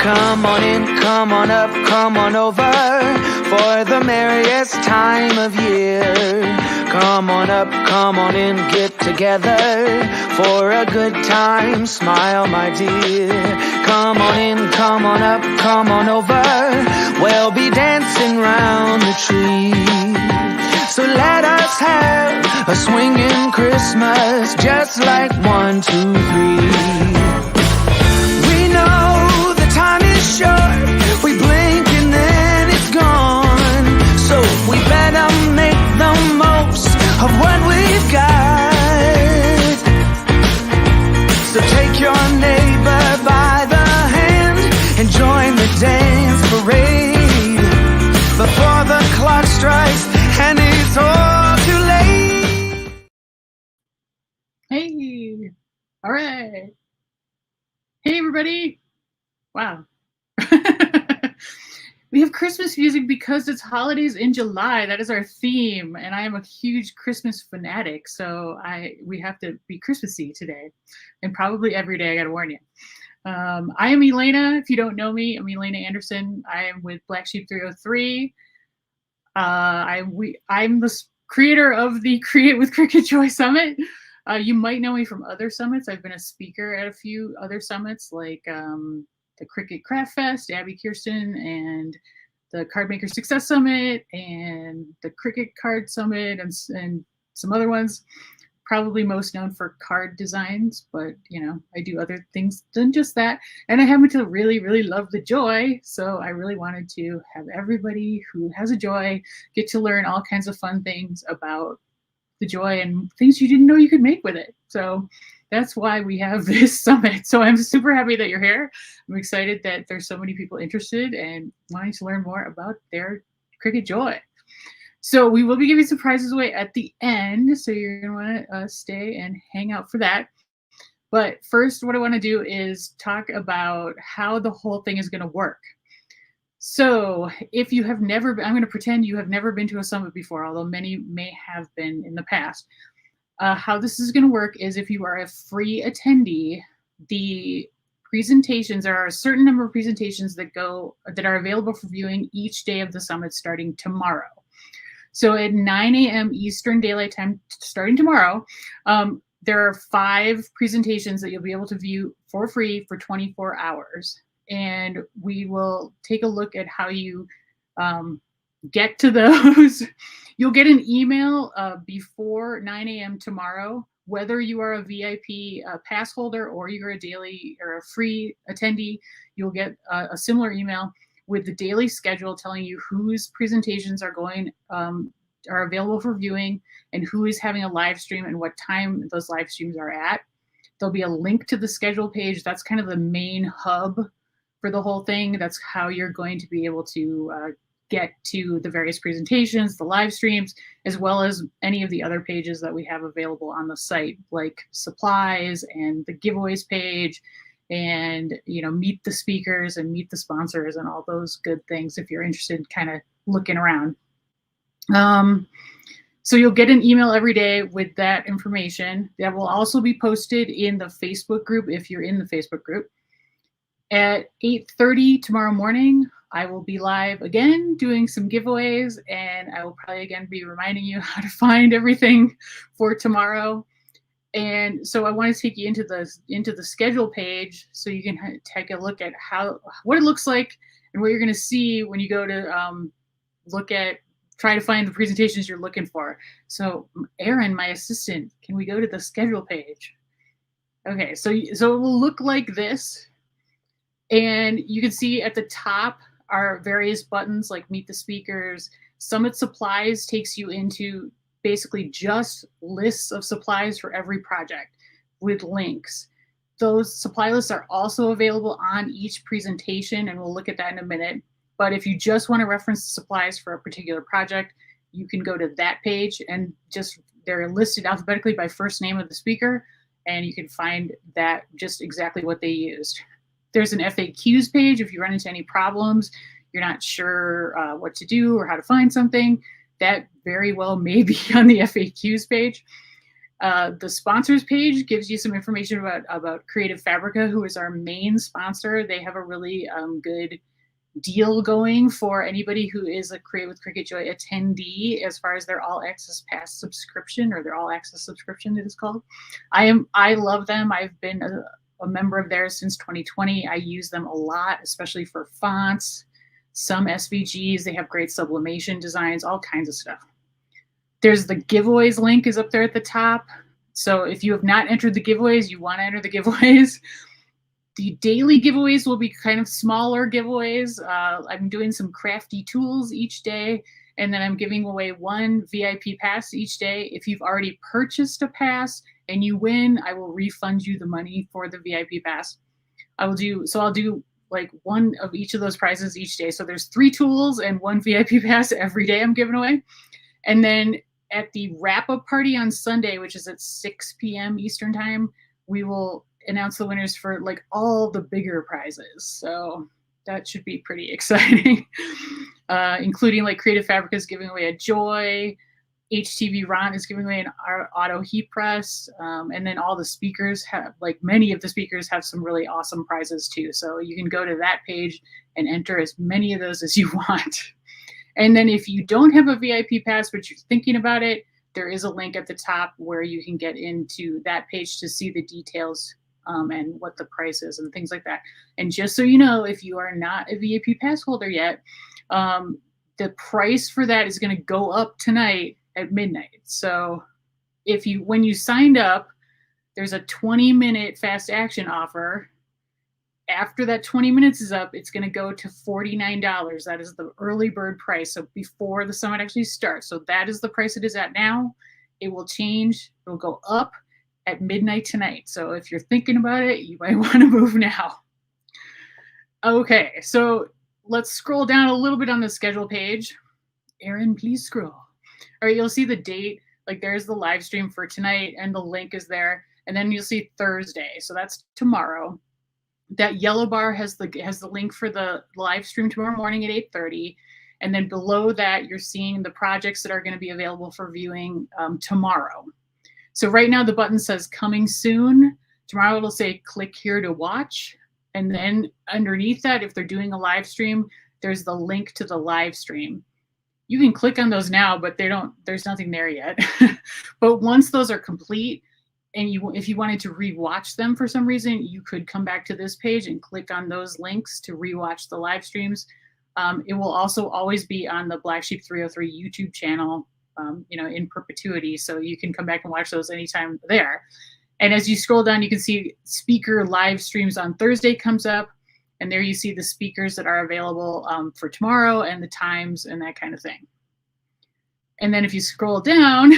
Come on in, come on up, come on over for the merriest time of year. Come on up, come on in, get together for a good time. Smile, my dear. Come on in, come on up, come on over. We'll be dancing round the tree. So let us have a swinging Christmas, just like 1, 2, 3. We know the time is short, we blink and then it's gone. So we better make the most of what we've got. So take your neighbor by the hand and join the dance parade before the clock strikes and it's all too late. Hey, all right. Hey, everybody. Wow. We have Christmas music because it's holidays in July. That is our theme. And I am a huge Christmas fanatic. So we have to be Christmassy today and probably every day. I got to warn you. I am Elena. If you don't know me, I'm Elena Anderson. I am with Black Sheep 303. I'm the creator of the Create with Cricut Joy Summit. You might know me from other summits. I've been a speaker at a few other summits like the Cricut Craft Fest, Abby Kirsten, and the Card Maker Success Summit, and the Cricut Card Summit, and some other ones. Probably most known for card designs, but you know, I do other things than just that. And I happen to really, really love the joy. So I really wanted to have everybody who has a joy get to learn all kinds of fun things about the joy and things you didn't know you could make with it. So that's why we have this summit. So I'm super happy that you're here. I'm excited that there's so many people interested and wanting to learn more about their Cricut Joy. So we will be giving some prizes away at the end. So you're going to want to stay and hang out for that. But first, what I want to do is talk about how the whole thing is going to work. So if you have never been, I'm going to pretend you have never been to a summit before, although many may have been in the past. How this is going to work is if you are a free attendee, the presentations, there are a certain number of presentations that are available for viewing each day of the summit starting tomorrow. So at 9 a.m. Eastern Daylight Time, starting tomorrow, there are 5 presentations that you'll be able to view for free for 24 hours. And we will take a look at how you get to those. You'll get an email before 9 a.m. tomorrow, whether you are a VIP pass holder or you're a daily or a free attendee. You'll get a similar email with the daily schedule telling you whose presentations are available for viewing and who is having a live stream and what time those live streams are at. There'll be a link to the schedule page. That's kind of the main hub for the whole thing. That's how you're going to be able to get to the various presentations, the live streams, as well as any of the other pages that we have available on the site, like supplies and the giveaways page, and meet the speakers and meet the sponsors and all those good things if you're interested in kind of looking around. So you'll get an email every day with that information. That will also be posted in the Facebook group if you're in the Facebook group. At 8:30 tomorrow morning, I will be live again doing some giveaways, and I will probably again be reminding you how to find everything for tomorrow. And so I want to take you into the schedule page so you can take a look at what it looks like and what you're going to see when you go to try to find the presentations you're looking for. So Erin, my assistant, can we go to the schedule page? Okay, so it will look like this. And you can see at the top are various buttons like Meet the Speakers. Summit Supplies takes you into basically just lists of supplies for every project with links. Those supply lists are also available on each presentation, and we'll look at that in a minute. But if you just want to reference the supplies for a particular project, you can go to that page and they're listed alphabetically by first name of the speaker, and you can find that just exactly what they used. There's an FAQs page if you run into any problems, you're not sure what to do or how to find something. That very well may be on the FAQs page. The sponsors page gives you some information about Creative Fabrica, who is our main sponsor. They have a really good deal going for anybody who is a Create with Cricut Joy attendee as far as their all access pass subscription, or their all access subscription it is called. I love them. I've been a member of theirs since 2020. I use them a lot, especially for fonts, some SVGs. They have great sublimation designs, all kinds of stuff. There's the giveaways link is up there at the top. So if you have not entered the giveaways, you want to enter the giveaways. The daily giveaways will be kind of smaller giveaways. I'm doing some crafty tools each day, and then I'm giving away one VIP pass each day. If you've already purchased a pass and you win, I will refund you the money for the VIP pass. I'll do like one of each of those prizes each day. So there's 3 tools and 1 VIP pass every day I'm giving away. And then at the wrap-up party on Sunday, which is at 6 p.m. Eastern time, we will announce the winners for like all the bigger prizes. So that should be pretty exciting, including like Creative Fabrica is giving away a Joy, HTV Ron is giving away an auto heat press, and then all the speakers have, like many of the speakers have some really awesome prizes too. So you can go to that page and enter as many of those as you want. And then if you don't have a VIP pass, but you're thinking about it, there is a link at the top where you can get into that page to see the details and what the price is and things like that. And just so you know, if you are not a VIP pass holder yet, the price for that is going to go up tonight at midnight. So when you signed up, there's a 20-minute fast action offer. After that 20 minutes is up, it's going to go to $49. That is the early bird price. So before the summit actually starts. So that is the price it is at now. It will change. It will go up at midnight tonight. So if you're thinking about it, you might want to move now. Okay, so let's scroll down a little bit on the schedule page. Erin, please scroll. All right, you'll see the date. Like there's the live stream for tonight and the link is there. And then you'll see Thursday. So that's tomorrow. That yellow bar has the link for the live stream tomorrow morning at 8:30. And then below that, you're seeing the projects that are going to be available for viewing tomorrow. So right now the button says coming soon. Tomorrow it'll say click here to watch. And then underneath that, if they're doing a live stream, there's the link to the live stream. You can click on those now, but there's nothing there yet. But once those are complete, and if you wanted to rewatch them for some reason, you could come back to this page and click on those links to rewatch the live streams. It will also always be on the Black Sheep 303 YouTube channel, in perpetuity. So you can come back and watch those anytime there. And as you scroll down, you can see speaker live streams on Thursday comes up. And there you see the speakers that are available for tomorrow and the times and that kind of thing. And then if you scroll down,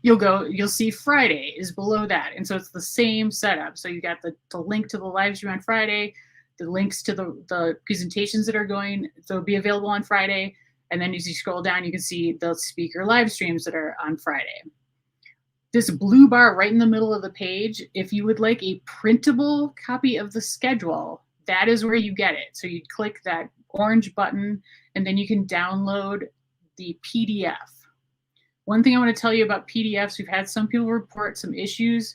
you'll see Friday is below that. And so it's the same setup. So you got the link to the live stream on Friday, the links to the presentations that are going, they'll be available on Friday. And then as you scroll down, you can see the speaker live streams that are on Friday. This blue bar right in the middle of the page, if you would like a printable copy of the schedule, that is where you get it. So you click that orange button and then you can download the PDF. One thing I want to tell you about PDFs, we've had some people report some issues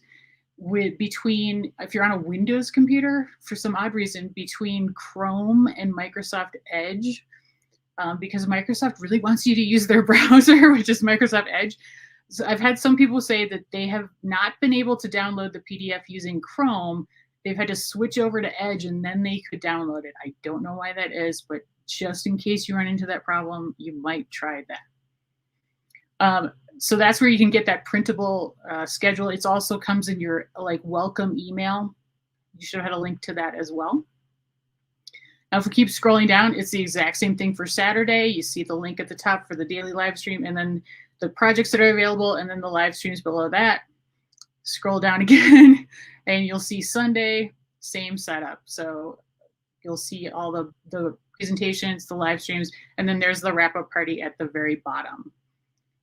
if you're on a Windows computer, for some odd reason, between Chrome and Microsoft Edge, because Microsoft really wants you to use their browser, which is Microsoft Edge. So I've had some people say that they have not been able to download the PDF using Chrome. They've had to switch over to Edge and then they could download it. I don't know why that is, but just in case you run into that problem, you might try that. So that's where you can get that printable schedule. It also comes in your welcome email. You should have had a link to that as well. Now, if we keep scrolling down, it's the exact same thing for Saturday. You see the link at the top for the daily live stream and then the projects that are available and then the live streams below that. Scroll down again and you'll see Sunday, same setup. So you'll see all the presentations, the live streams, and then there's the wrap-up party at the very bottom.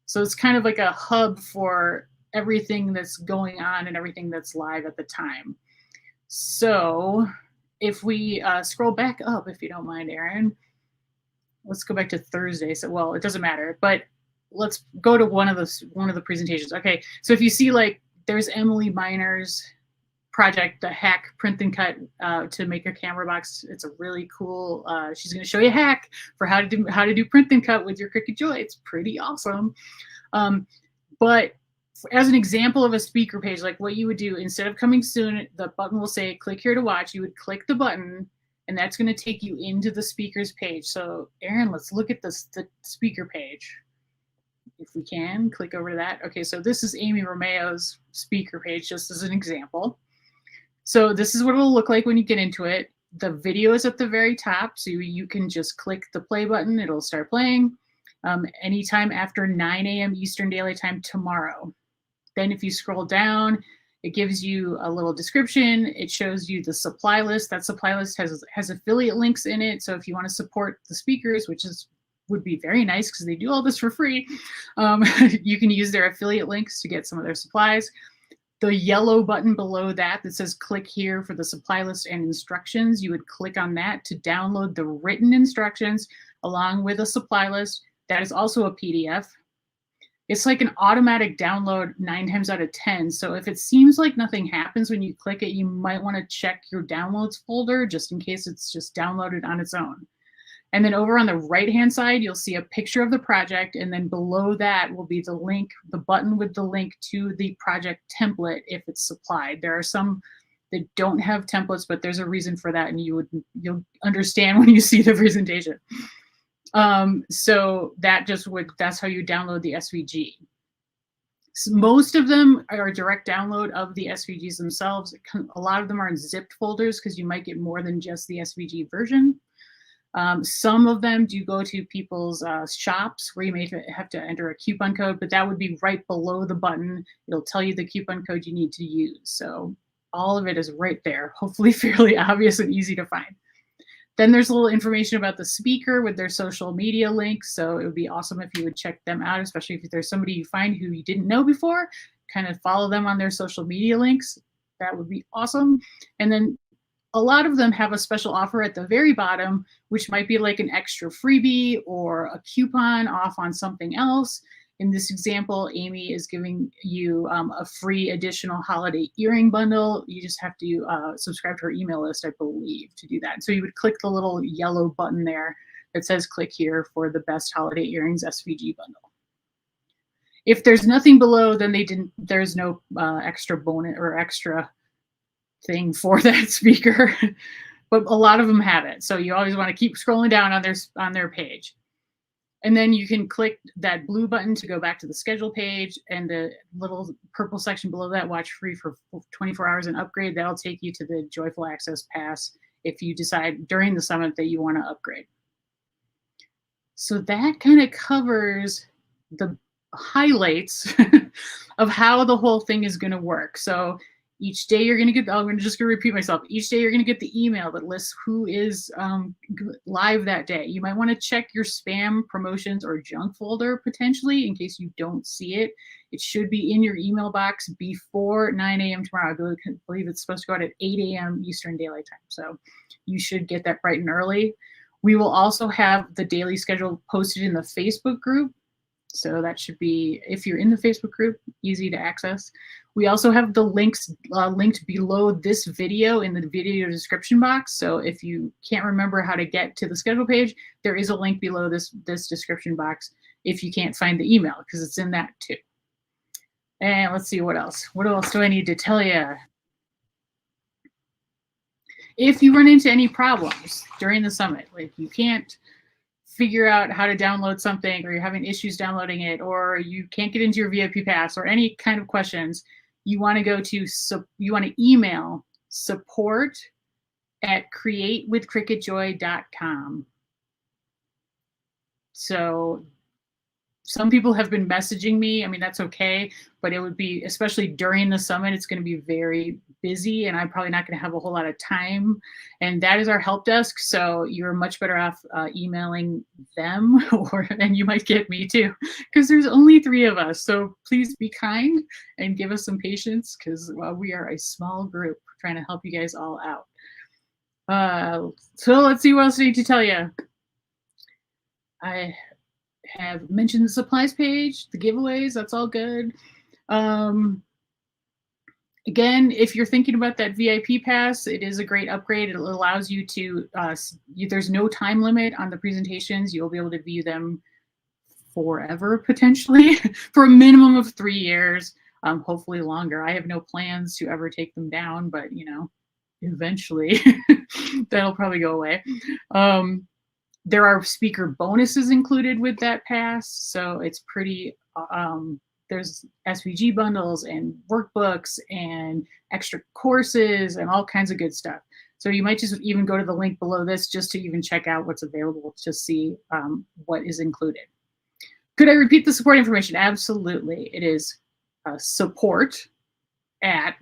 So it's kind of like a hub for everything that's going on and everything that's live at the time. So if we scroll back up, if you don't mind, Erin, let's go back to Thursday. So, well, it doesn't matter, but let's go to one of the presentations. Okay, so if you see, like, there's Emily Miner's project, the hack print and cut to make your camera box. It's a really cool. She's going to show you a hack for how to do print and cut with your Cricut Joy. It's pretty awesome. But as an example of a speaker page, like what you would do, instead of coming soon, the button will say click here to watch. You would click the button, and that's going to take you into the speakers page. So Erin, let's look at the speaker page. If we can, click over to that. Okay, so this is Amy Romeo's speaker page, just as an example. So this is what it'll look like when you get into it. The video is at the very top, so you can just click the play button. It'll start playing anytime after 9 a.m. Eastern Daylight Time tomorrow. Then if you scroll down, it gives you a little description. It shows you the supply list. That supply list has affiliate links in it. So if you want to support the speakers, which would be very nice because they do all this for free, you can use their affiliate links to get some of their supplies. The yellow button below that says click here for the supply list and instructions, you would click on that to download the written instructions along with a supply list. That is also a PDF. It's like an automatic download 9 times out of 10. So if it seems like nothing happens when you click it, you might want to check your downloads folder just in case it's just downloaded on its own. And then over on the right-hand side, you'll see a picture of the project. And then below that will be the link, the button with the link to the project template if it's supplied. There are some that don't have templates, but there's a reason for that. And you'll understand when you see the presentation. So that's how you download the SVG. So most of them are a direct download of the SVGs themselves. A lot of them are in zipped folders because you might get more than just the SVG version. Some of them do go to people's shops where you may have to enter a coupon code, but that would be right below the button. It'll tell you the coupon code you need to use. So all of it is right there, hopefully fairly obvious and easy to find. Then there's a little information about the speaker with their social media links. So it would be awesome if you would check them out, especially if there's somebody you find who you didn't know before, kind of follow them on their social media links. That would be awesome. And then a lot of them have a special offer at the very bottom, which might be like an extra freebie or a coupon off on something else. In this example, Amy is giving you a free additional holiday earring bundle. You just have to subscribe to her email list, I believe, to do that. So you would click the little yellow button there that says click here for the best holiday earrings SVG bundle. If there's nothing below, then there's no extra bonus or extra thing for that speaker, but a lot of them have it. So you always want to keep scrolling down on their page. And then you can click that blue button to go back to the schedule page, and the little purple section below that, watch free for 24 hours and upgrade. That'll take you to the Joyful Access Pass if you decide during the summit that you want to upgrade. So that kind of covers the highlights of how the whole thing is going to work. So each day you're going to get, I'm just going to repeat myself. Each day you're going to get the email that lists who is live that day. You might want to check your spam, promotions, or junk folder potentially in case you don't see it. It should be in your email box before 9 a.m. tomorrow. I believe it's supposed to go out at 8 a.m. Eastern Daylight Time. So you should get that bright and early. We will also have the daily schedule posted in the Facebook group. So that should be, if you're in the Facebook group, easy to access. We also have the links linked below this video in the video description box. So if you can't remember how to get to the schedule page, there is a link below this description box if you can't find the email, because it's in that too. And let's see what else. What else do I need to tell you? If you run into any problems during the summit, like you can't figure out how to download something, or you're having issues downloading it, or you can't get into your VIP pass, or any kind of questions, you want to go to, you want to email support@createwithcricutjoy.com. So some people have been messaging me. I mean, that's okay, but it would be, especially during the summit, it's going to be very busy and I'm probably not going to have a whole lot of time. And that is our help desk. So you're much better off emailing them, and you might get me too, because there's only 3 of us. So please be kind and give us some patience, because we are a small group trying to help you guys all out. So let's see what else I need to tell you. have mentioned the supplies page, the giveaways, that's all good. Again, if you're thinking about that VIP pass, it is a great upgrade. It allows you to, there's no time limit on the presentations. You'll be able to view them forever, potentially, for a minimum of 3 years, hopefully longer. I have no plans to ever take them down, but, you know, eventually that'll probably go away. There are speaker bonuses included with that pass, so it's pretty, there's SVG bundles and workbooks and extra courses and all kinds of good stuff. So you might just even go to the link below this just to even check out what's available to see what is included. Could I repeat the support information? Absolutely. It is support at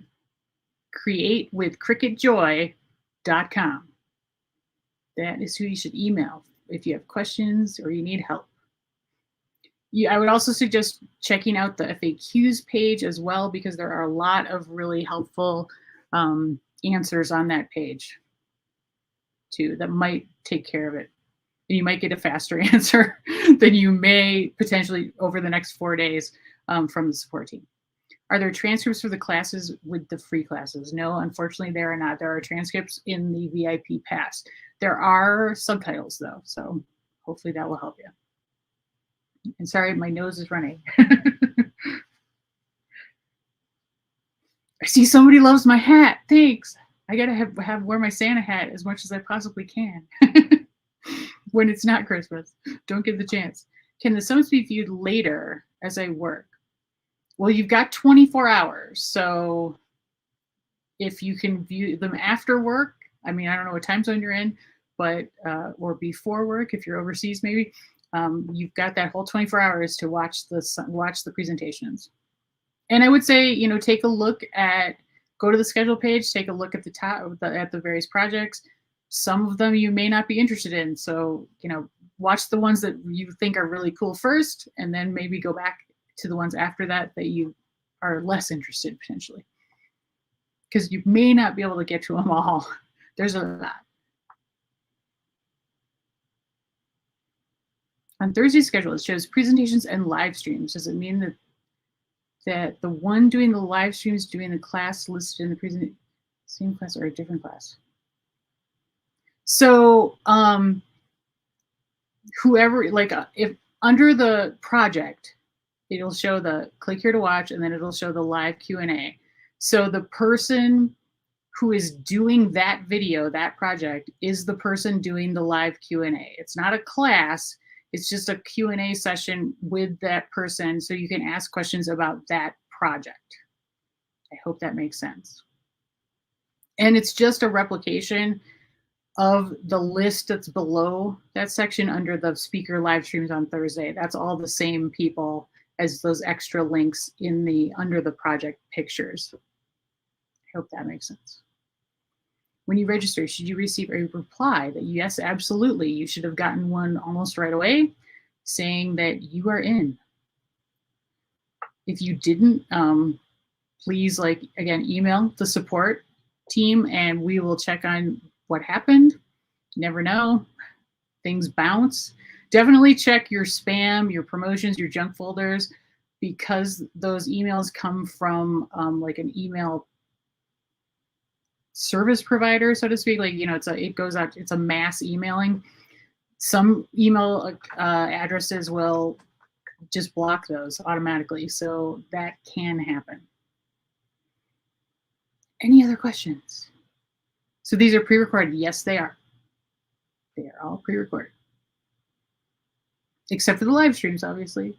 createwithcricketjoy.com. That is who you should email if you have questions or you need help. I would also suggest checking out the FAQs page as well, because there are a lot of really helpful answers on that page too that might take care of it. And you might get a faster answer than you may potentially over the next 4 days from the support team. Are there transcripts for the classes with the free classes? No, unfortunately there are not. There are transcripts in the VIP pass. There are subtitles though, so hopefully that will help you. And sorry, my nose is running. I see somebody loves my hat. Thanks. I gotta wear my Santa hat as much as I possibly can when it's not Christmas. Don't give the chance. Can the summits be viewed later as I work? Well, you've got 24 hours. So if you can view them after work, I mean, I don't know what time zone you're in, but or before work, if you're overseas, maybe. You've got that whole 24 hours to watch the presentations. And I would say, you know, take a look at, go to the schedule page, take a look at the top at the various projects. Some of them you may not be interested in. So, you know, watch the ones that you think are really cool first, and then maybe go back to the ones after that that you are less interested potentially. Because you may not be able to get to them all. There's a lot. On Thursday's schedule, it shows presentations and live streams. Does it mean that the one doing the live streams doing the class listed in the same class or a different class? So whoever, like if under the project, it'll show the click here to watch, and then it'll show the live Q&A. So the person who is doing that video, that project, is the person doing the live Q&A. It's not a class. It's just a Q&A session with that person, so you can ask questions about that project. I hope that makes sense. And it's just a replication of the list that's below that section under the speaker live streams on Thursday. That's all the same people as those extra links in the under the project pictures. I hope that makes sense. When you register, should you receive a reply that yes, absolutely, you should have gotten one almost right away saying that you are in. If you didn't, please, like, again, email the support team and we will check on what happened. You never know, things bounce. Definitely check your spam, your promotions, your junk folders, because those emails come from like an email service provider, so to speak. Like, you know, it goes out, it's a mass emailing. Some email addresses will just block those automatically, so that can happen. Any other questions? So these are pre-recorded. Yes, they are. They are all pre-recorded, except for the live streams, obviously.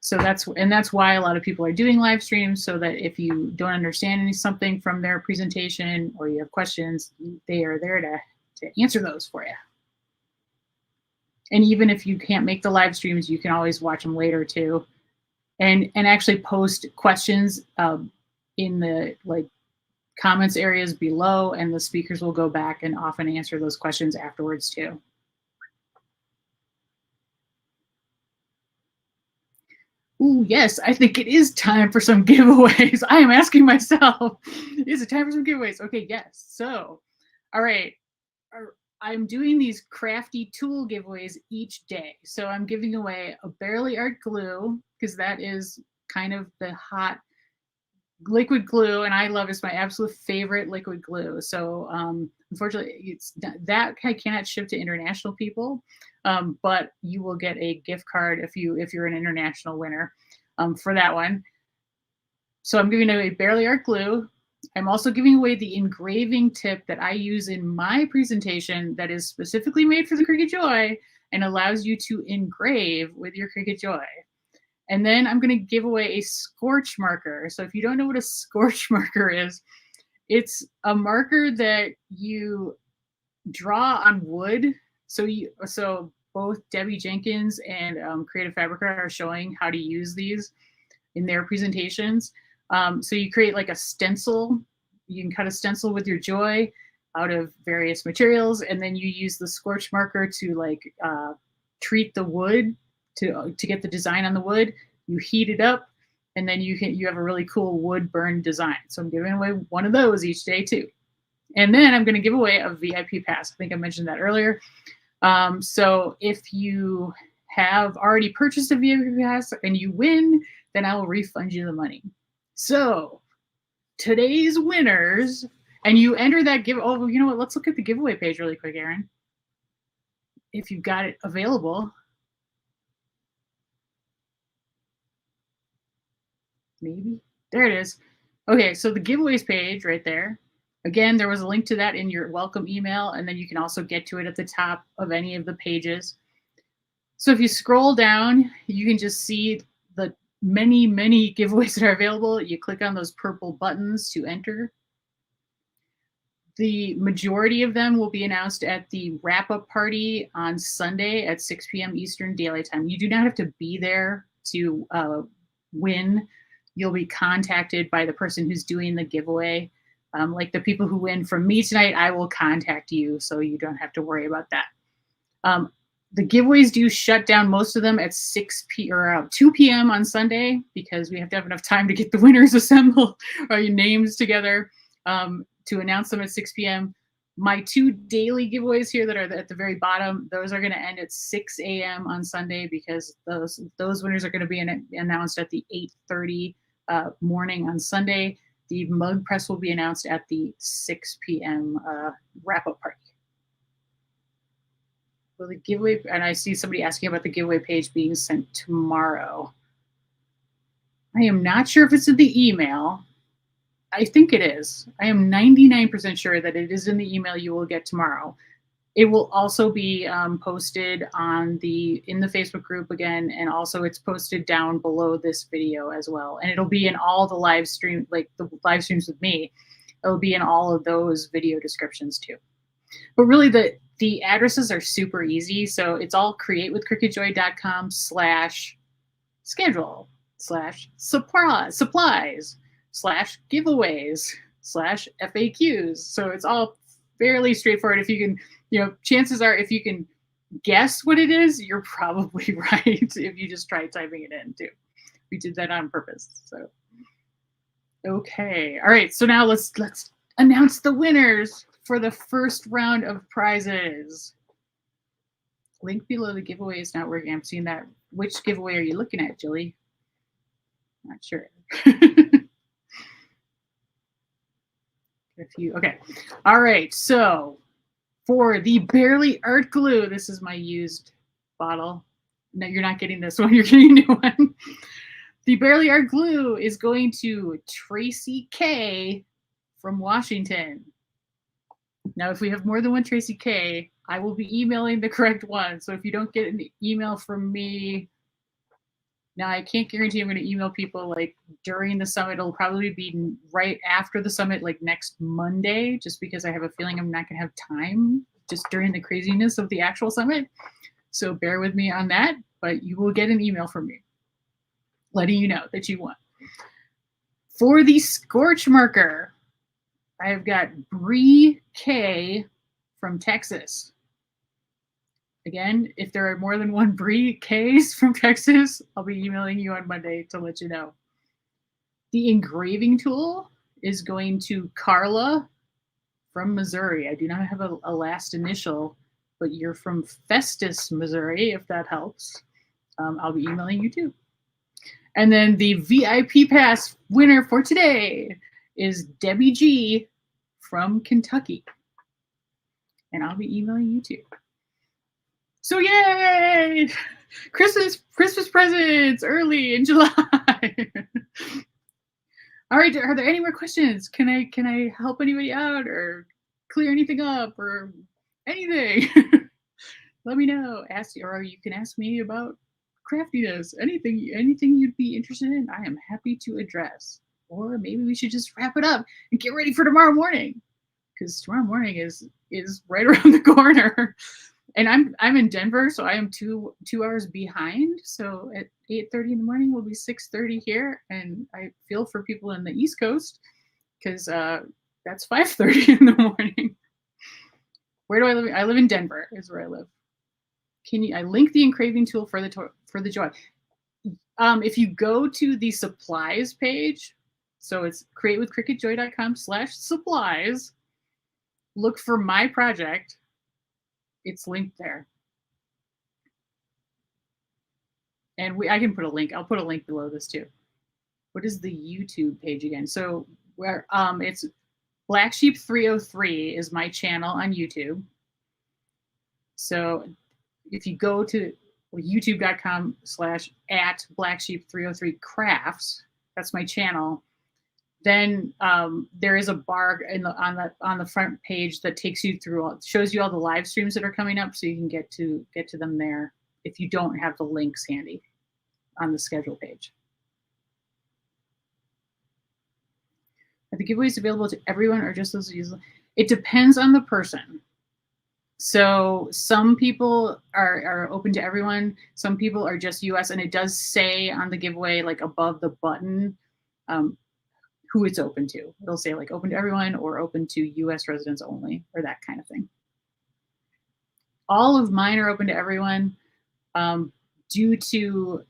So that's why a lot of people are doing live streams, so that if you don't understand something from their presentation or you have questions, they are there to answer those for you. And even if you can't make the live streams, you can always watch them later too, and actually post questions in the comments areas below, and the speakers will go back and often answer those questions afterwards too. Ooh, yes, I think it is time for some giveaways. I am asking myself, is it time for some giveaways? Okay, yes. So, all right. I'm doing these crafty tool giveaways each day. So I'm giving away a Barely Art glue because that is kind of the hot liquid glue, and I love, is my absolute favorite liquid glue. So unfortunately, it's that I cannot ship to international people, but you will get a gift card if you're an international winner for that one. So I'm giving away Barely Art glue. I'm also giving away the engraving tip that I use in my presentation that is specifically made for the Cricut Joy and allows you to engrave with your Cricut Joy. And then I'm going to give away a scorch marker. So if you don't know what a scorch marker is, it's a marker that you draw on wood. So both Debbie Jenkins and Creative Fabrica are showing how to use these in their presentations. So you create like a stencil. You can cut a stencil with your Joy out of various materials, and then you use the scorch marker to like treat the wood to get the design on the wood. You heat it up, and then you have a really cool wood burn design. So I'm giving away one of those each day too. And then I'm going to give away a VIP pass. I think I mentioned that earlier. So if you have already purchased a VIP pass and you win, then I will refund you the money. So today's winners, and you enter that give. Oh, you know what? Let's look at the giveaway page really quick, Erin. If you've got it available. Maybe. There it is. Okay, so the giveaways page right there. Again, there was a link to that in your welcome email, and then you can also get to it at the top of any of the pages. So if you scroll down, you can just see the many, many giveaways that are available. You click on those purple buttons to enter. The majority of them will be announced at the wrap-up party on Sunday at 6 p.m. Eastern Daylight Time. You do not have to be there to win. You'll be contacted by the person who's doing the giveaway. Like the people who win from me tonight, I will contact you, so you don't have to worry about that. The giveaways do shut down, most of them at 2 p.m. on Sunday, because we have to have enough time to get the winners assembled or your names together to announce them at 6 p.m. My 2 daily giveaways here that are at the very bottom, those are going to end at 6 a.m. on Sunday, because those winners are going to be announced at the 8:30 morning on Sunday. The mug press will be announced at the 6 p.m. wrap-up party. Will the giveaway, and I see somebody asking about the giveaway page being sent tomorrow. I am not sure if it's in the email. I think it is. I am 99% sure that it is in the email you will get tomorrow. It will also be posted in the Facebook group again, and also it's posted down below this video as well. And it'll be in all the live stream, like the live streams with me. It'll be in all of those video descriptions too. But really the addresses are super easy. So it's all createwithcricketjoy.com/schedule/supplies/giveaways/FAQs. So it's all fairly straightforward. If you can, chances are if you can guess what it is, you're probably right if you just try typing it in too. We did that on purpose. So, okay. All right. So now let's announce the winners for the first round of prizes. Link below the giveaway is not working. I'm seeing that. Which giveaway are you looking at, Julie? Not sure. Okay. All right. So for the Barely Art glue, this is my used bottle. No, you're not getting this one. You're getting a new one. The Barely Art glue is going to Tracy K from Washington. Now, if we have more than one Tracy K, I will be emailing the correct one. So if you don't get an email from me, now I can't guarantee I'm going to email people like during the summit. It'll probably be right after the summit, like next Monday, just because I have a feeling I'm not going to have time just during the craziness of the actual summit. So bear with me on that, but you will get an email from me letting you know that you won. For the scorch marker, I've got Bree K from Texas. Again, if there are more than one Bree K's from Texas, I'll be emailing you on Monday to let you know. The engraving tool is going to Carla from Missouri. I do not have a last initial, but you're from Festus, Missouri, if that helps. I'll be emailing you too. And then the VIP pass winner for today is Debbie G from Kentucky. And I'll be emailing you too. So yay! Christmas presents early in July. All right, are there any more questions? Can I help anybody out or clear anything up or anything? Let me know. Or you can ask me about craftiness. Anything you'd be interested in, I am happy to address. Or maybe we should just wrap it up and get ready for tomorrow morning, because tomorrow morning is right around the corner. And I'm in Denver, so I am two hours behind. So at 8:30 in the morning will be 6:30 here, and I feel for people in the East Coast because that's 5:30 in the morning. Where do I live? I live in Denver. Is where I live. I link the engraving tool for the Joy. If you go to the supplies page, so it's createwithcricketjoy.com/supplies. Look for my project. It's linked there. And I can put a link. I'll put a link below this too. What is the YouTube page again? So where it's Black Sheep 303 is my channel on YouTube. So if you go to youtube.com/@blacksheep303crafts, that's my channel. Then there is a bar on the front page that takes you through, shows you all the live streams that are coming up, so you can get to them there if you don't have the links handy on the schedule page. Are the giveaways available to everyone or just those users? It depends on the person. So some people are open to everyone. Some people are just US, and it does say on the giveaway, like above the button, who it's open to. It'll say like open to everyone or open to US residents only, or that kind of thing. All of mine are open to everyone. Due to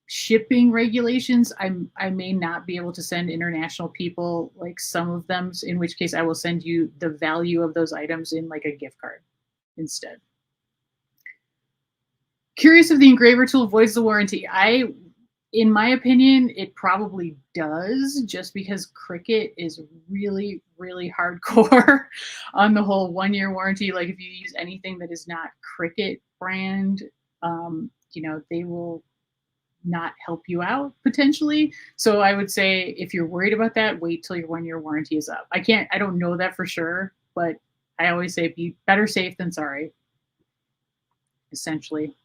shipping regulations, I may not be able to send international people like some of them, in which case I will send you the value of those items in like a gift card instead. Curious if the engraver tool voids the warranty. In my opinion, it probably does, just because Cricut is really, really hardcore on the whole 1-year warranty. Like if you use anything that is not Cricut brand, they will not help you out potentially. So I would say if you're worried about that, wait till your 1-year warranty is up. I don't know that for sure, but I always say be better safe than sorry, essentially.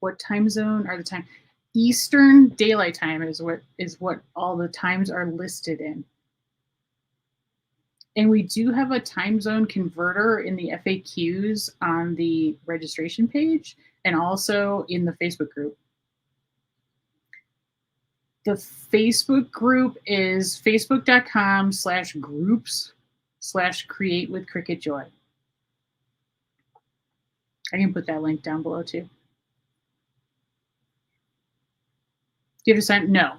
What time zone are the time? Eastern Daylight Time is what all the times are listed in. And we do have a time zone converter in the FAQs on the registration page and also in the Facebook group. The Facebook group is facebook.com/groups/createwithcricketjoy. I can put that link down below too. Do you have to sign? No.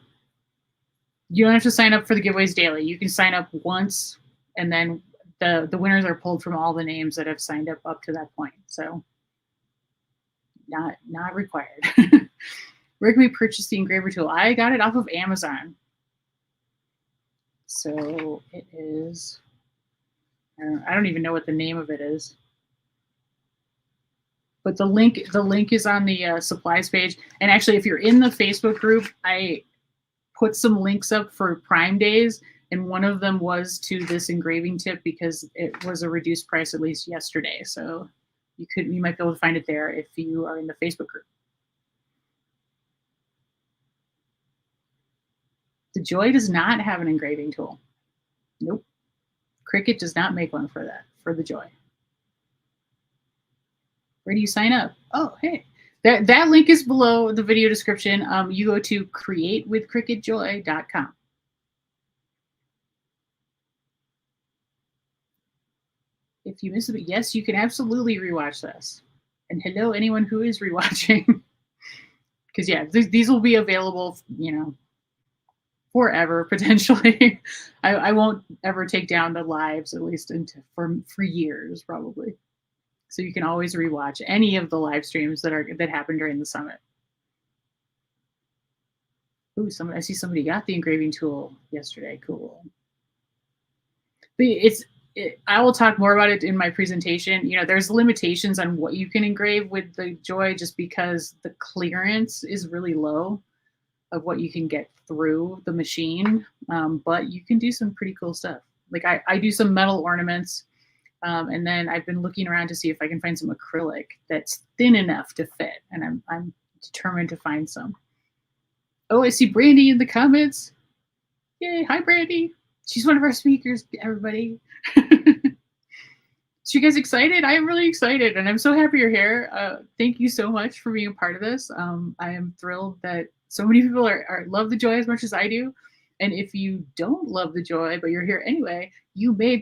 You don't have to sign up for the giveaways daily. You can sign up once, and then the winners are pulled from all the names that have signed up to that point. So not required. Where can we purchase the engraver tool? I got it off of Amazon. So it is, I don't even know what the name of it is. But the link is on the supplies page. And actually, if you're in the Facebook group, I put some links up for Prime Days, and one of them was to this engraving tip because it was a reduced price at least yesterday. So you might be able to find it there if you are in the Facebook group. The Joy does not have an engraving tool. Nope. Cricut does not make one for the Joy. Where do you sign up? Oh, hey. That link is below the video description. You go to createwithcricketjoy.com. If you miss it, yes, you can absolutely rewatch this. And hello, anyone who is rewatching. Because yeah, these will be available, forever potentially. I won't ever take down the lives, at least for years probably. So you can always rewatch any of the live streams that happened during the summit. Ooh, I see somebody got the engraving tool yesterday. Cool. But I will talk more about it in my presentation. You know, there's limitations on what you can engrave with the Joy just because the clearance is really low of what you can get through the machine. But you can do some pretty cool stuff. Like I do some metal ornaments, and then I've been looking around to see if I can find some acrylic that's thin enough to fit, and I'm determined to find some. Oh, I see Brandy in the comments. Yay, hi Brandy. She's one of our speakers, everybody. So you guys excited? I'm really excited, and I'm so happy you're here. Thank you so much for being a part of this. I am thrilled that so many people love the Joy as much as I do. And if you don't love the Joy, but you're here anyway, you may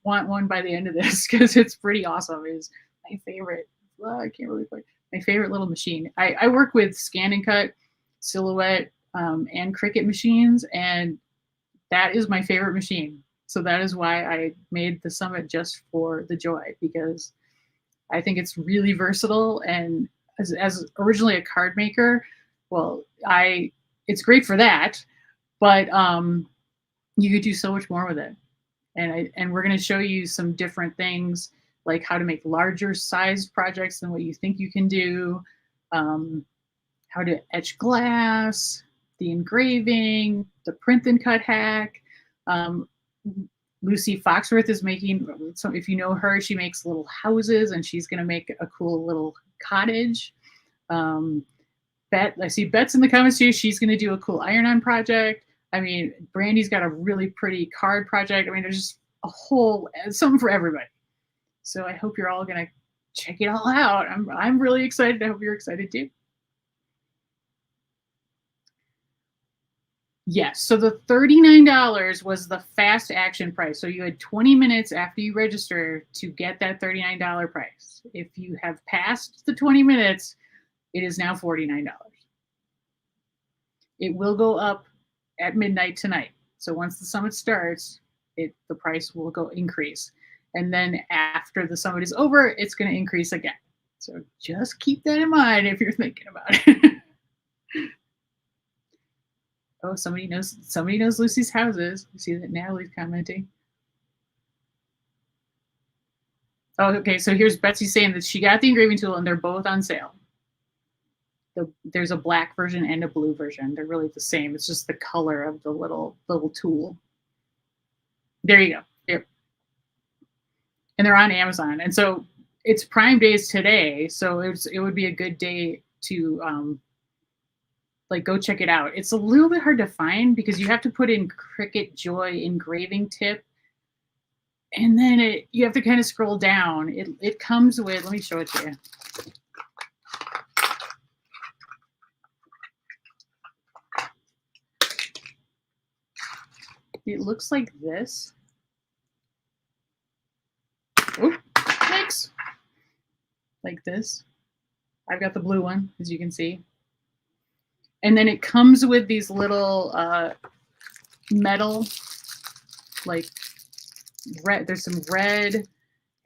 want one by the end of this because it's pretty awesome. It's my favorite. I can't really play. My favorite little machine. I work with Scan and Cut, Silhouette, and Cricut machines, and that is my favorite machine. So that is why I made the summit just for the Joy, because I think it's really versatile. And as originally a card maker, well, it's great for that, but you could do so much more with it. And we're going to show you some different things, like how to make larger sized projects than what you think you can do, how to etch glass, the engraving, the print and cut hack. Lucy Foxworth is making, so if you know her, she makes little houses, and she's going to make a cool little cottage. I see Bet's in the comments too. She's going to do a cool iron-on project. I mean, Brandy's got a really pretty card project. I mean, there's just something for everybody. So I hope you're all going to check it all out. I'm really excited. I hope you're excited too. Yes, so the $39 was the fast action price. So you had 20 minutes after you register to get that $39 price. If you have passed the 20 minutes, it is now $49. It will go up at midnight tonight. So once the summit starts, the price will increase. And then after the summit is over, it's going to increase again. So just keep that in mind if you're thinking about it. Oh, somebody knows Lucy's houses. You see that Natalie's commenting. Oh, okay. So here's Betsy saying that she got the engraving tool and they're both on sale. There's a black version and a blue version. They're really the same. It's just the color of the little tool. There you go. Yep. And they're on Amazon. And so it's Prime Days today. So it would be a good day to go check it out. It's a little bit hard to find because you have to put in Cricut Joy engraving tip, and then you have to kind of scroll down. It comes with, let me show it to you. It looks like this. Oh, thanks. Like this. I've got the blue one, as you can see. And then it comes with these little metal, like red. There's some red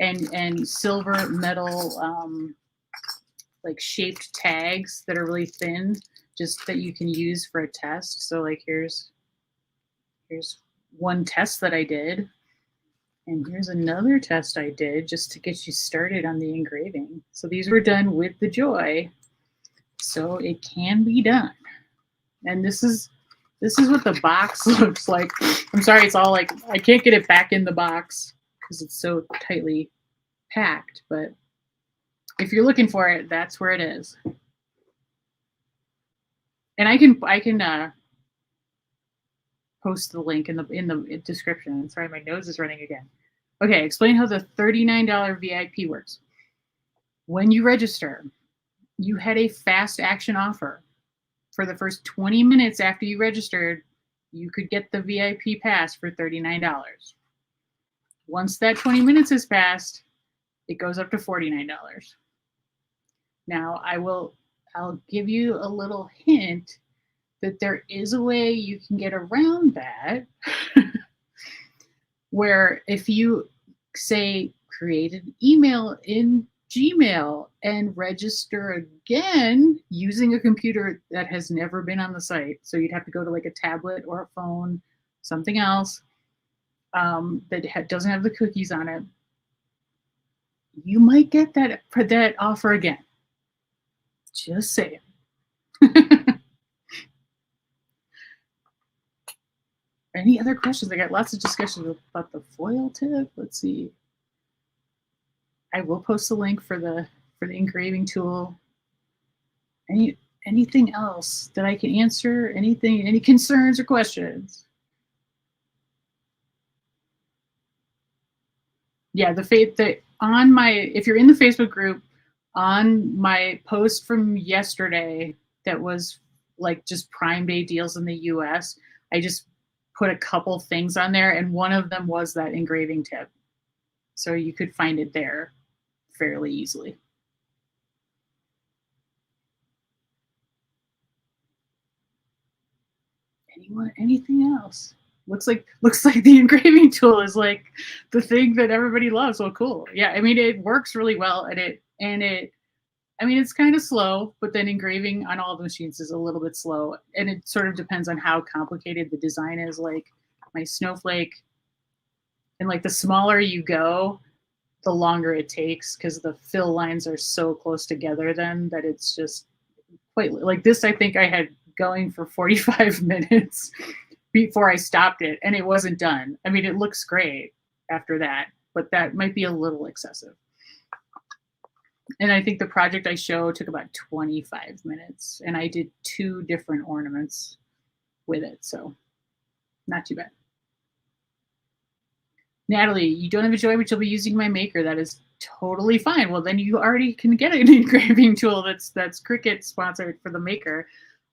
and silver metal, like shaped tags that are really thin, just that you can use for a test. So like here's one test that I did, and here's another test I did just to get you started on the engraving. So these were done with the Joy, so it can be done. And this is what the box looks like. I'm sorry, it's all like, I can't get it back in the box because it's so tightly packed, but if you're looking for it, that's where it is. And I can post the link in the description. Sorry, my nose is running again. Okay, explain how the $39 VIP works. When you register, you had a fast action offer. For the first 20 minutes after you registered, you could get the VIP pass for $39. Once that 20 minutes has passed, it goes up to $49. Now I'll give you a little hint that there is a way you can get around that where if you say create an email in Gmail and register again using a computer that has never been on the site. So you'd have to go to like a tablet or a phone, something else that doesn't have the cookies on it. You might get that offer again. Just saying. Any other questions? I got lots of discussions about the foil tip. Let's see. I will post a link for the engraving tool. Anything else that I can answer? Any concerns or questions? Yeah, if you're in the Facebook group, on my post from yesterday that was like just Prime Day deals in the US, I just put a couple things on there, and one of them was that engraving tip. So you could find it there fairly easily. Anything else? Looks like the engraving tool is like the thing that everybody loves. Well, cool. Yeah, I mean, it works really well, I mean, it's kind of slow, but then engraving on all the machines is a little bit slow, and it sort of depends on how complicated the design is. Like my snowflake, and like the smaller you go, the longer it takes because the fill lines are so close together then that it's just quite like this. I think I had going for 45 minutes before I stopped it, and it wasn't done. I mean, it looks great after that, but that might be a little excessive. And I think the project I showed took about 25 minutes, and I did 2 different ornaments with it, so not too bad. Natalie, you don't have a Joy, but you'll be using my maker. That is totally fine. Well, then you already can get an engraving tool that's Cricut sponsored for the maker.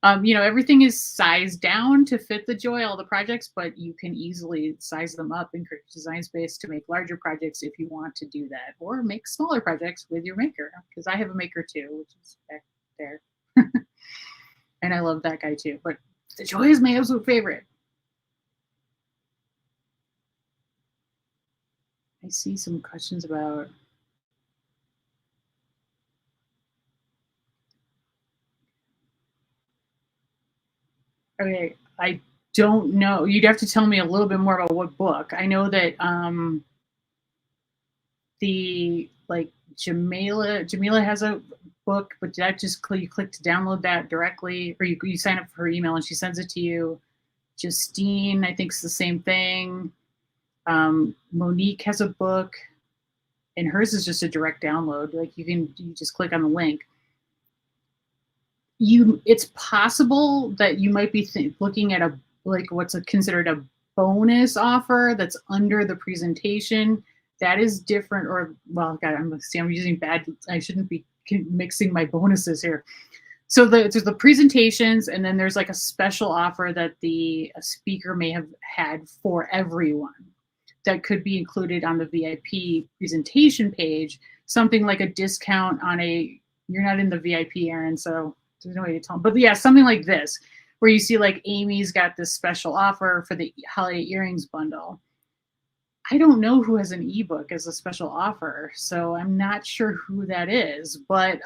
Everything is sized down to fit the Joy, all the projects, but you can easily size them up in Cricut Design Space to make larger projects if you want to do that, or make smaller projects with your maker, because I have a maker too, which is back there. And I love that guy too, but the Joy is my absolute favorite. I see some questions about okay, I don't know. You'd have to tell me a little bit more about what book. I know that Jamila has a book, but that just you click to download that directly, or you sign up for her email and she sends it to you. Justine, I think, is the same thing. Monique has a book, and hers is just a direct download. Like you just click on the link. It's possible that you might be looking at what's considered a bonus offer that's under the presentation. That is different, or well, God, I'm using bad. I shouldn't be mixing my bonuses here. So there's the presentations, and then there's like a special offer that the speaker may have had for everyone that could be included on the VIP presentation page. Something like a discount on you're not in the VIP, Erin, so there's no way to tell them. But yeah, something like this, where you see like Amy's got this special offer for the holiday earrings bundle. I don't know who has an ebook as a special offer, so I'm not sure who that is, but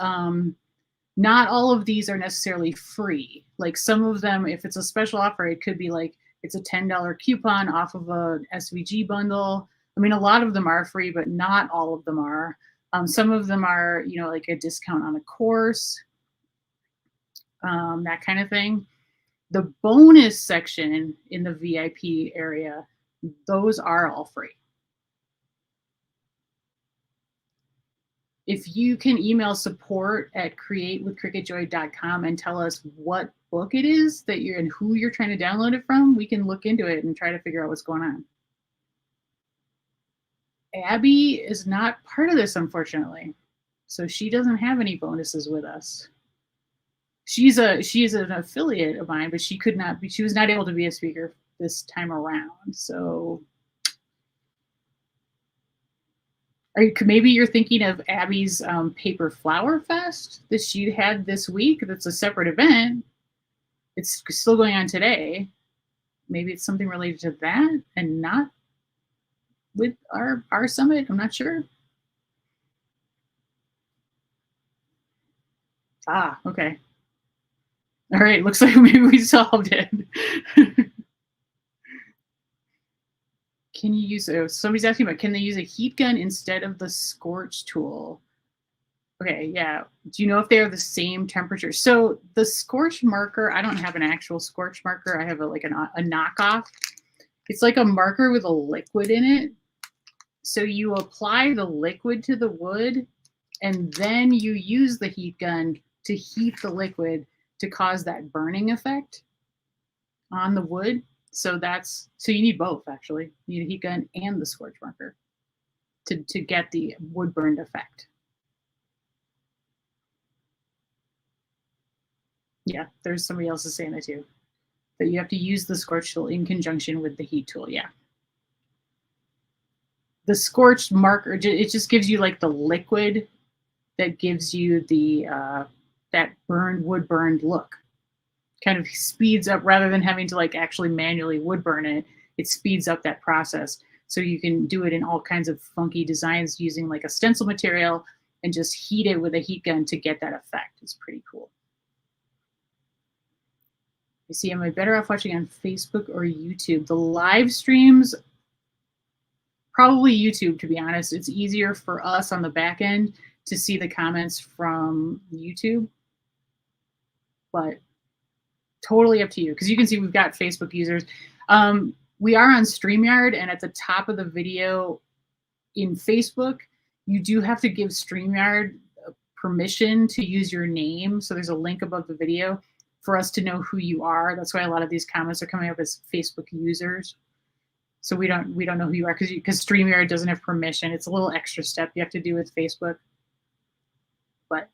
not all of these are necessarily free. Like some of them, if it's a special offer, it could be like it's a $10 coupon off of a SVG bundle. I mean, a lot of them are free, but not all of them are. Some of them are, like a discount on a course, that kind of thing. The bonus section in the VIP area, those are all free. If you can email support@createwithcricutjoy.com and tell us what book it is that you're and who you're trying to download it from, we can look into it and try to figure out what's going on. Abby is not part of this, unfortunately. So she doesn't have any bonuses with us. She is an affiliate of mine, but she was not able to be a speaker this time around. So maybe you're thinking of Abby's Paper Flower Fest that she had this week. That's a separate event. It's still going on today. Maybe it's something related to that and not with our summit. I'm not sure. Ah, okay. All right, looks like maybe we solved it. Can you use somebody's asking about can they use a heat gun instead of the scorch tool? Okay, yeah. Do you know if they are the same temperature? So the scorch marker, I don't have an actual scorch marker. I have a knockoff. It's like a marker with a liquid in it. So you apply the liquid to the wood and then you use the heat gun to heat the liquid to cause that burning effect on the wood. So you need both actually. You need a heat gun and the scorch marker to get the wood burned effect. Yeah, there's somebody else is saying that too. That you have to use the scorch tool in conjunction with the heat tool. Yeah. The scorched marker, it just gives you like the liquid that gives you the that wood burned look. Kind of speeds up rather than having to like actually manually wood burn it. It speeds up that process. So you can do it in all kinds of funky designs using like a stencil material and just heat it with a heat gun to get that effect. It's pretty cool. You see, am I better off watching on Facebook or YouTube? The live streams, probably YouTube, to be honest. It's easier for us on the back end to see the comments from YouTube, but totally up to you. Because you can see we've got Facebook users. We are on StreamYard, and at the top of the video in Facebook, you do have to give StreamYard permission to use your name. So there's a link above the video for us to know who you are. That's why a lot of these comments are coming up as Facebook users. So we don't know who you are because StreamYard doesn't have permission. It's a little extra step you have to do with Facebook. But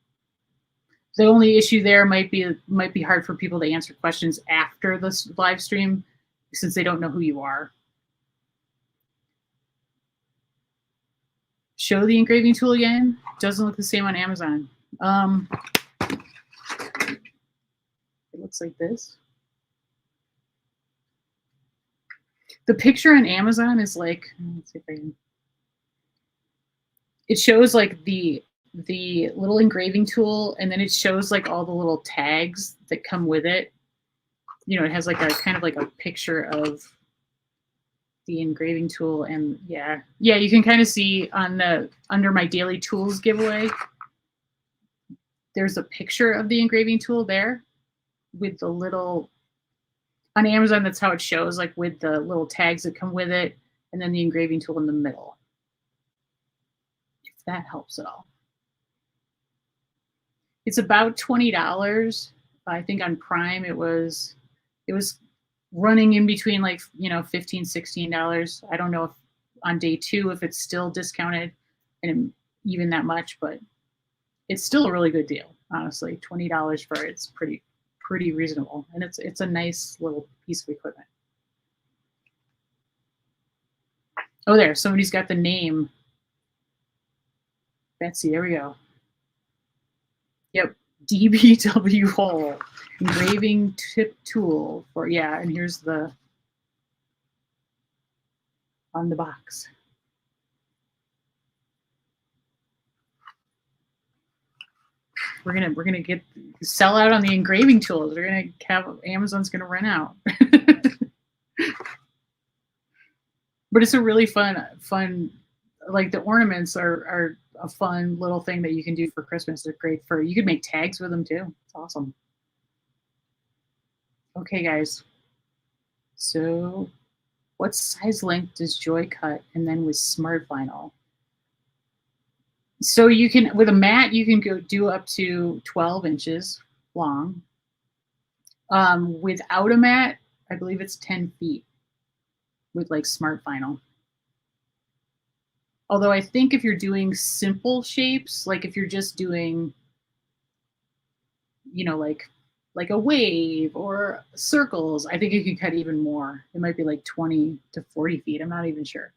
the only issue there might be hard for people to answer questions after the live stream since they don't know who you are. Show the engraving tool again. Doesn't look the same on Amazon. It looks like this. The picture on Amazon is like, let's see if I can. It shows like the little engraving tool, and then it shows like all the little tags that come with it. You know, it has like a kind of like a picture of the engraving tool, and yeah, you can kind of see on the under my daily tools giveaway. There's a picture of the engraving tool there with the little. On Amazon, that's how it shows, like with the little tags that come with it, and then the engraving tool in the middle. If that helps at all. It's about $20. I think on Prime it was running in between like, you know, $15, $16. I don't know if on day 2 if it's still discounted and even that much, but it's still a really good deal, honestly. $20 for it's pretty reasonable, and it's a nice little piece of equipment. Oh, there, somebody's got the name. Betsy, there we go. Yep, DBW hole, engraving tip tool for, yeah, and here's the on the box. We're gonna get sell out on the engraving tools. We're gonna have Amazon's gonna run out. But it's a really fun. Like the ornaments are a fun little thing that you can do for Christmas. They're great for, you could make tags with them too. It's awesome. Okay, guys. So what size length does Joy cut? And then with Smart Vinyl? So you can, with a mat, you can go do up to 12 inches long. Without a mat, I believe it's 10 feet with like Smart Vinyl. Although I think if you're doing simple shapes, like if you're just doing, you know, like a wave or circles, I think you can cut even more. It might be like 20 to 40 feet. I'm not even sure.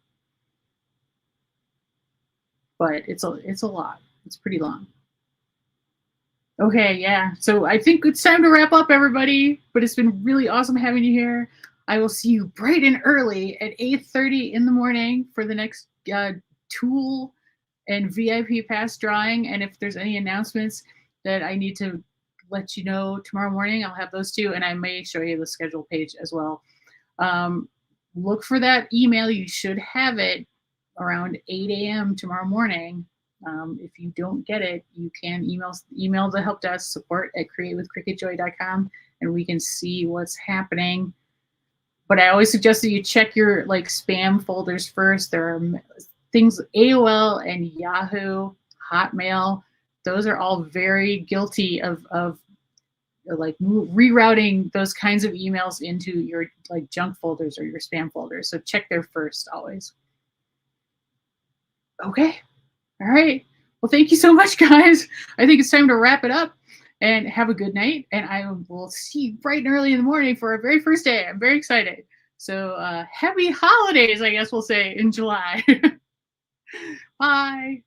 But it's a lot. It's pretty long. Okay, yeah. So I think it's time to wrap up, everybody. But it's been really awesome having you here. I will see you bright and early at 8:30 in the morning for the next tool and VIP pass drawing. And if there's any announcements that I need to let you know tomorrow morning, I'll have those too. And I may show you the schedule page as well. Look for that email. You should have it around 8 a.m. tomorrow morning. If you don't get it, you can email the help desk support at createwithcricketjoy.com and we can see what's happening. But I always suggest that you check your like spam folders first. There are things AOL and Yahoo, Hotmail. Those are all very guilty of like rerouting those kinds of emails into your like junk folders or your spam folders. So check there first always. Okay. All right. Well, thank you so much, guys. I think it's time to wrap it up and have a good night. And I will see you bright and early in the morning for our very first day. I'm very excited. So happy holidays, I guess we'll say, in July. Bye.